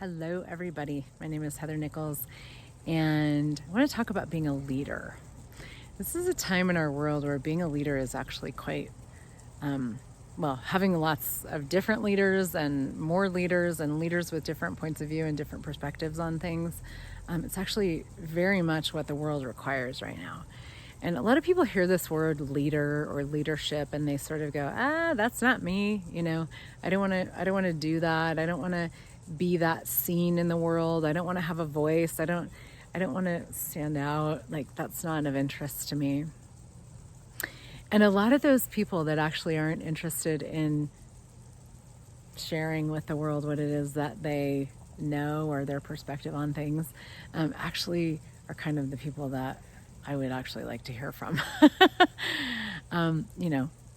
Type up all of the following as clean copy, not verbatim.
Hello, everybody. My name is Heather Nichols, and I want to talk about being a leader. This is a time in our world where being a leader is actually quite, having lots of different leaders and more leaders and leaders with different points of view and different perspectives on things. It's actually very much what the world requires right now. And a lot of people hear this word leader or leadership and they sort of go, that's not me. I don't want to do that. I don't want to be that seen in the world. I don't want to have a voice. I don't want to stand out. Like, that's not of interest to me. And a lot of those people that actually aren't interested in sharing with the world what it is that they know or their perspective on things, actually are kind of the people that I would actually like to hear from.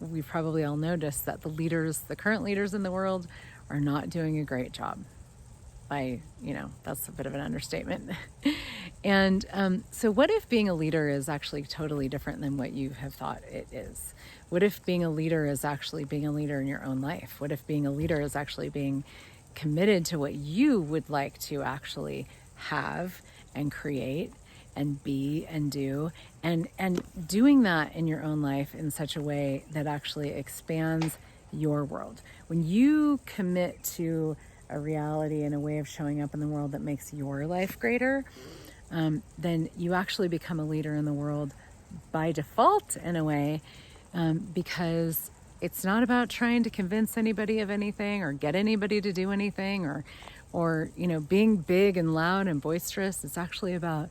We've probably all noticed that the current leaders in the world are not doing a great job. That's a bit of an understatement. And so what if being a leader is actually totally different than what you have thought it is? What if being a leader is actually being a leader in your own life? What if being a leader is actually being committed to what you would like to actually have and create and be and do, and doing that in your own life in such a way that actually expands your world? When you commit to a reality and a way of showing up in the world that makes your life greater, then you actually become a leader in the world by default, in a way, because it's not about trying to convince anybody of anything or get anybody to do anything or being big and loud and boisterous. It's actually about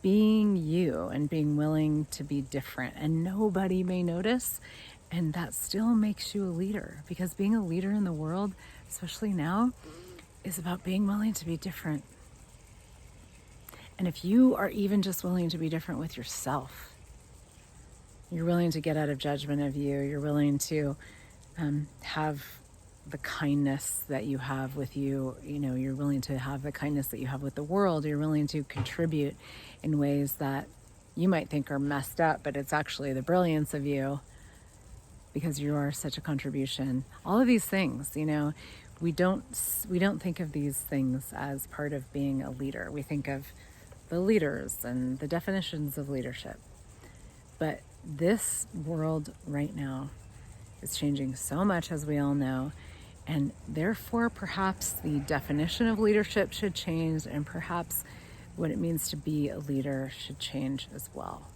being you and being willing to be different, and nobody may notice, and that still makes you a leader, because being a leader in the world, especially now, is about being willing to be different. And if you are even just willing to be different with yourself, you're willing to get out of judgment of you, you're willing to have the kindness that you have with you, you're willing to have the kindness that you have with the world, you're willing to contribute in ways that you might think are messed up, but it's actually the brilliance of you, because you are such a contribution. All of these things, we don't think of these things as part of being a leader. We think of the leaders and the definitions of leadership. But this world right now is changing so much, as we all know, and therefore perhaps the definition of leadership should change, and perhaps what it means to be a leader should change as well.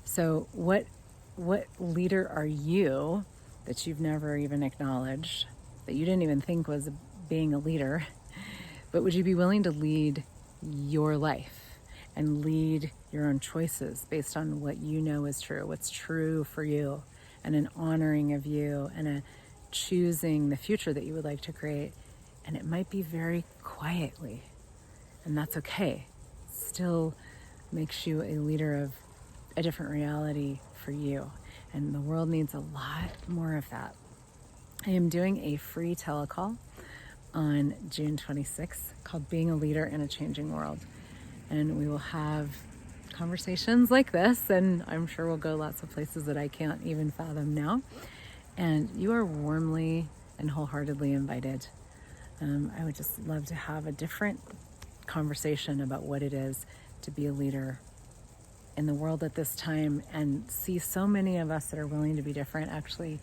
So what leader are you that you've never even acknowledged, that you didn't even think was being a leader? But would you be willing to lead your life and lead your own choices based on what you know is true, what's true for you, and an honoring of you, and a choosing the future that you would like to create? And it might be very quietly, and that's okay. Still makes you a leader of a different reality for you. And the world needs a lot more of that. I am doing a free telecall on June 26th called Being a Leader in a Changing World. And we will have conversations like this, and I'm sure we'll go lots of places that I can't even fathom now. And you are warmly and wholeheartedly invited. I would just love to have a different conversation about what it is to be a leader in the world at this time, and see so many of us that are willing to be different actually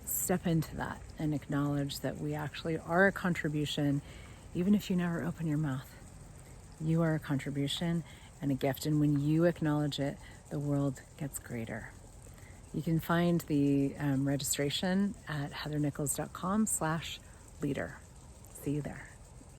step into that and acknowledge that we actually are a contribution. Even if you never open your mouth, you are a contribution and a gift, and when you acknowledge it, the world gets greater. You can find the registration at heathernichols.com/leader. See you there.